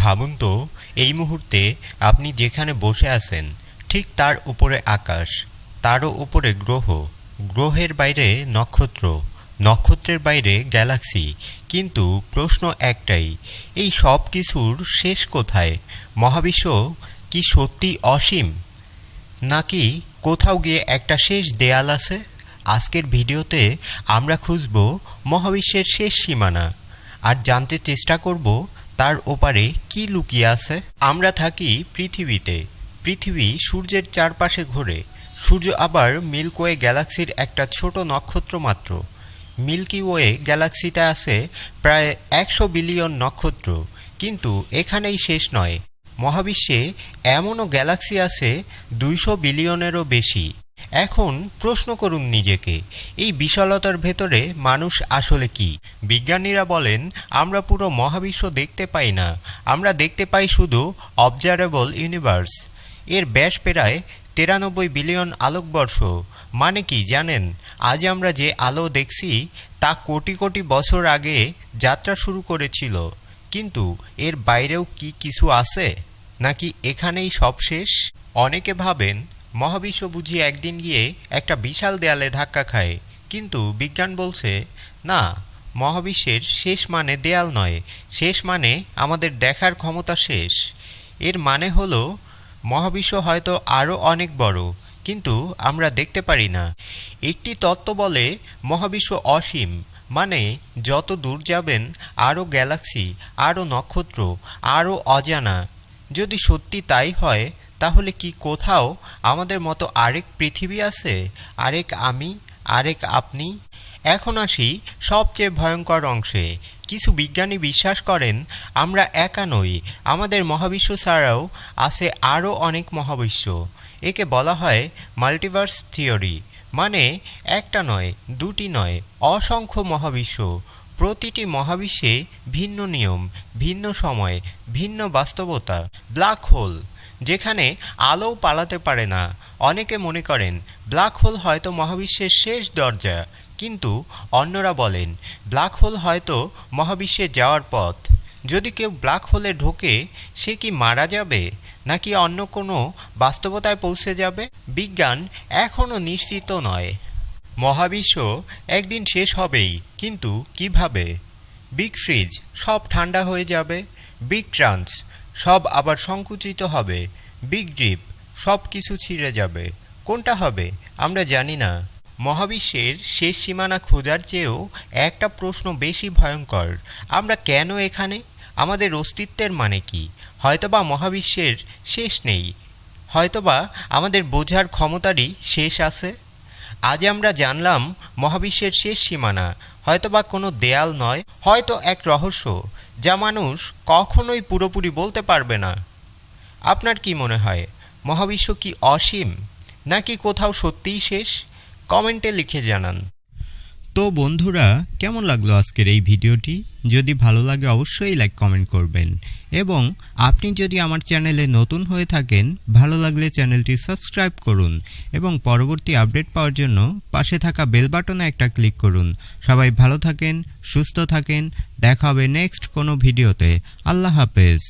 ভাবুন তো, এই মুহূর্তে আপনি যেখানে বসে আছেন ঠিক তার উপরে আকাশ, তারও উপরে গ্রহ, গ্রহের বাইরে নক্ষত্র, নক্ষত্রের বাইরে গ্যালাক্সি। কিন্তু প্রশ্ন একটাই, এই সব কিছুর শেষ কোথায়? মহাবিশ্ব কি সত্যি অসীম, নাকি কোথাও গিয়ে একটা শেষ দেয়াল আছে? আজকের ভিডিওতে আমরা খুঁজব মহাবিশ্বের শেষ সীমানা আর জানতে চেষ্টা করব তার ওপারে কি লুকিয়ে আছে। আমরা থাকি পৃথিবীতে, পৃথিবী সূর্যের চারপাশে ঘোরে, সূর্য আবার মিল্কি ওয়ে গ্যালাক্সির একটা ছোট নক্ষত্র মাত্র। মিল্কি ওয়ে গ্যালাক্সিতে আছে প্রায় 100 বিলিয়ন নক্ষত্র। কিন্তু এখানেই শেষ নয়, মহাবিশ্বে এমনও গ্যালাক্সি আছে 200 বিলিয়নেরও বেশি। এখন প্রশ্ন করুন নিজেকে, এই বিশালতার ভেতরে মানুষ আসলে কি? বিজ্ঞানীরা বলেন আমরা পুরো মহাবিশ্ব দেখতে পাই না, আমরা দেখতে পাই শুধু অবজারেবল ইউনিভার্স। এর ব্যাস প্রায় 93 বিলিয়ন আলোকবর্ষ। মানে কি জানেন, আজ আমরা যে আলো দেখছি তা কোটি কোটি বছর আগে যাত্রা শুরু করেছিল। কিন্তু এর বাইরেও কি কিছু আছে, নাকি এখানেই সব শেষ? অনেকে ভাবেন মহাবিশ্ব বুঝি একদিন গিয়ে একটা বিশাল দেয়ালে ধাক্কা খায়। কিন্তু বিজ্ঞান বলছে না, মহাবিশ্বের শেষ মানে দেয়াল নয়, শেষ মানে আমাদের দেখার ক্ষমতা শেষ। এর মানে হলো মহাবিশ্ব হয়তো আরও অনেক বড়, কিন্তু আমরা দেখতে পারি না। একটি তত্ত্ব বলে মহাবিশ্ব অসীম, মানে যত দূর যাবেন আরও গ্যালাক্সি, আরও নক্ষত্র, আরও অজানা। যদি সত্যি তাই হয়, তাহলে কি কোথাও আমাদের মতো আরেক পৃথিবী আছে, আরেক আমি, আরেক আপনি? এখন আসি সবচেয়ে ভয়ঙ্কর অংশে। কিছু বিজ্ঞানী বিশ্বাস করেন আমরা একা নই, আমাদের মহাবিশ্ব ছাড়াও আছে আরও অনেক মহাবিশ্ব। একে বলা হয় মাল্টিভার্স থিওরি। মানে একটা নয়, দুটি নয়, অসংখ্য মহাবিশ্ব। প্রতিটি মহাবিশ্বে ভিন্ন নিয়ম, ভিন্ন সময়, ভিন্ন বাস্তবতা। ব্ল্যাক হোল, যেখানে আলোও পালাতে পারে না। অনেকে মনে করেন ব্ল্যাক হোল হয়তো মহাবিশ্বের শেষ দরজা, কিন্তু অন্যরা বলেন ব্ল্যাক হোল হয়তো মহাবিশ্বে যাওয়ার পথ। যদি কেউ ব্ল্যাক হোলে ঢোকে, সে কি মারা যাবে, নাকি অন্য কোনো বাস্তবতায় পৌঁছে যাবে? বিজ্ঞান এখনও নিশ্চিত নয়। মহাবিশ্ব একদিন শেষ হবেই, কিন্তু কিভাবে? বিগ ফ্রিজ, সব ঠান্ডা হয়ে যাবে। বিগ ক্রাঞ্চ, সব আবার সংকুচিত হবে। বিগ ডিপ, সব কিছু ছিঁড়ে যাবে। কোনটা হবে আমরা জানি না। মহাবিশ্বের শেষ সীমানা খোঁজার চেয়েও একটা প্রশ্ন বেশি ভয়ঙ্কর, আমরা কেন এখানে? আমাদের অস্তিত্বের মানে কি? হয়তোবা মহাবিশ্বের শেষ নেই, হয়তোবা আমাদের বোঝার ক্ষমতারই শেষ আছে। আজ আমরা জানলাম মহাবিশ্বের শেষ সীমানা হয়তোবা কোনো দেয়াল নয়, হয়তো এক রহস্য যা মানুষ কখনোই পুরোপুরি বলতে পারবে না। আপনার কি মনে হয়, মহাবিশ্ব কি অসীম, নাকি কোথাও সত্যিই শেষ? কমেন্টে লিখে জানান। তো বন্ধুরা, কেমন লাগলো আজকের এই ভিডিওটি? যদি ভালো লাগে অবশ্যই লাইক কমেন্ট করবেন, এবং আপনি যদি আমার চ্যানেলে নতুন হয়ে থাকেন, ভালো লাগলে চ্যানেলটি সাবস্ক্রাইব করুন এবং পরবর্তী আপডেট পাওয়ার জন্য পাশে থাকা বেল বাটনে একটা ক্লিক করুন। সবাই ভালো থাকেন, সুস্থ থাকেন, দেখা হবে নেক্সট কোনো ভিডিওতে। আল্লাহ হাফেজ।